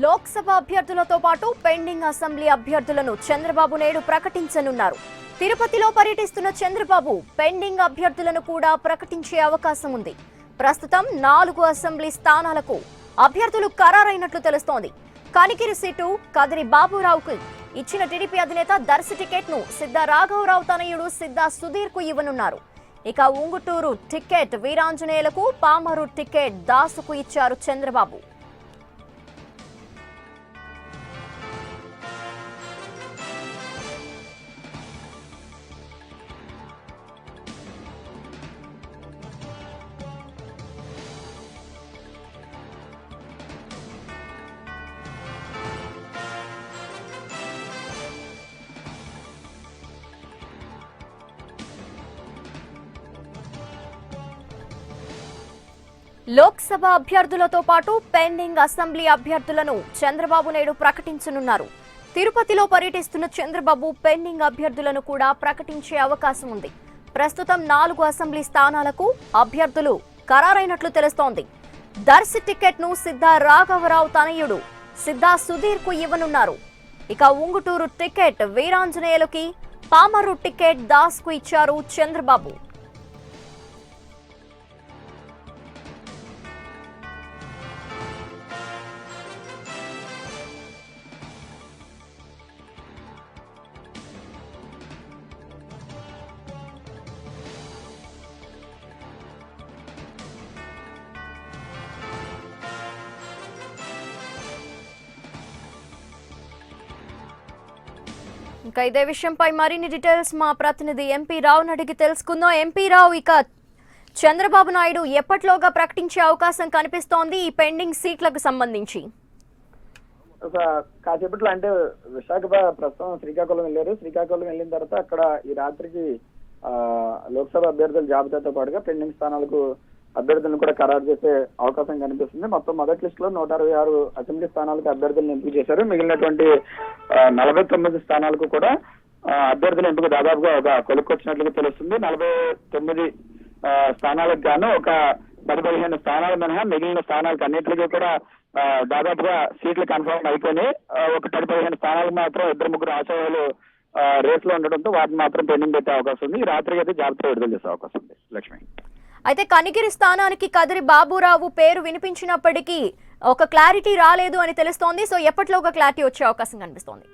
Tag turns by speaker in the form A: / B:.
A: లోక్సభ అభ్యర్థులతో పాటు pending assembly అభ్యర్థులను చంద్రబాబు నేడు ప్రకటించనున్నారు. తిరుపతిలో పర్యటిస్తున్న చంద్రబాబు పెండింగ్ అభ్యర్థులను కూడా ప్రకటించే అవకాశం ఉంది. ప్రస్తుతం 4 అసెంబ్లీ స్థానాలకు అభ్యర్థులు ఖరారైనట్లు తెలుస్తోంది. కనిగిరి సీటు కదిరి బాబురావుకు ఇచ్చిన టీడీపీ అధినేత దర్శి టికెట్ ను సిద్ధా రాఘవరావు తనయుడు సిద్ధా సుధీర్ కు ఇవ్వనున్నారు. ఇక ఉంగుటూరు టికెట్ వీరాంజనేయులకు, పామరు టికెట్ దాసుకు ఇచ్చారు చంద్రబాబు. లోక్సభ అభ్యర్థులతో పాటు పెండింగ్ అసెంబ్లీ అభ్యర్థులను చంద్రబాబు నేడు ప్రకటించనున్నారు. తిరుపతిలో పర్యటిస్తున్న చంద్రబాబు పెండింగ్ అభ్యర్థులను కూడా ప్రకటించే అవకాశం ఉంది. ప్రస్తుతం 4 అసెంబ్లీ స్థానాలకు అభ్యర్థులు ఖరారైనట్లు తెలుస్తోంది. దర్శి టికెట్ ను సిద్ధా రాఘవరావు తనయుడు సిద్ధా సుధీర్ కు ఇవ్వనున్నారు. ఇక ఉంగుటూరు టికెట్ వీరాంజనేయులకి, పామరు టికెట్ దాస్ కు ఇచ్చారు చంద్రబాబు. ఇంకా ఇదే విషయంపై మరిన్ని డీటెయిల్స్ మా ప్రతినిధి ఎంపీ రావును అడిగి తెలుసుకుందాం. ఎంపీ రావు, ఇక చంద్రబాబు నాయుడు ఎప్పటిలోగా ప్రకటించే అవకాశం కనిపిస్తోంది ఈ పెండింగ్ సీట్లకు సంబంధించి?
B: కాసేపట్లో అంటే విశాఖ ప్రస్తుతం శ్రీకాకుళం వెళ్ళారు. శ్రీకాకుళం వెళ్ళిన తర్వాత అక్కడ ఈ రాత్రికి లోక్సభ అభ్యర్థుల జాబితాతో పాటుగా పెండింగ్ స్థానాలకు అభ్యర్థులను కూడా ఖరారు చేసే అవకాశం కనిపిస్తుంది. మొత్తం మొదటి లిస్ట్ లో 166 అసెంబ్లీ స్థానాలకు అభ్యర్థులను ఎంపిక చేశారు. మిగిలినటువంటి 49 స్థానాలకు కూడా అభ్యర్థుల ఎంపిక దాదాపుగా ఒక కొలుక్కొచ్చినట్లుగా తెలుస్తుంది. 49 స్థానాలకు గాను ఒక 10-15 స్థానాలు మినహా మిగిలిన స్థానాలకు అన్నింటికీ కూడా దాదాపుగా సీట్లు కన్ఫర్మ్ అయిపోయి ఒక 10-15 స్థానాలకు మాత్రం 2-3 ఆశావాలు రేస్ లో ఉండడంతో వాటిని మాత్రం పెండింగ్ పెట్టే అవకాశం ఉంది. ఈ రాత్రికి అయితే జాబితా విడుదల చేసే అవకాశం ఉంది. లక్ష్మి,
A: అయితే కనిగిరి స్థానానికి కదిరి బాబురావు పేరు వినిపించినప్పటికీ ఒక క్లారిటీ రాలేదు అని తెలుస్తోంది. సో ఎప్పట్లో ఒక క్లారిటీ వచ్చే అవకాశం కనిపిస్తోంది?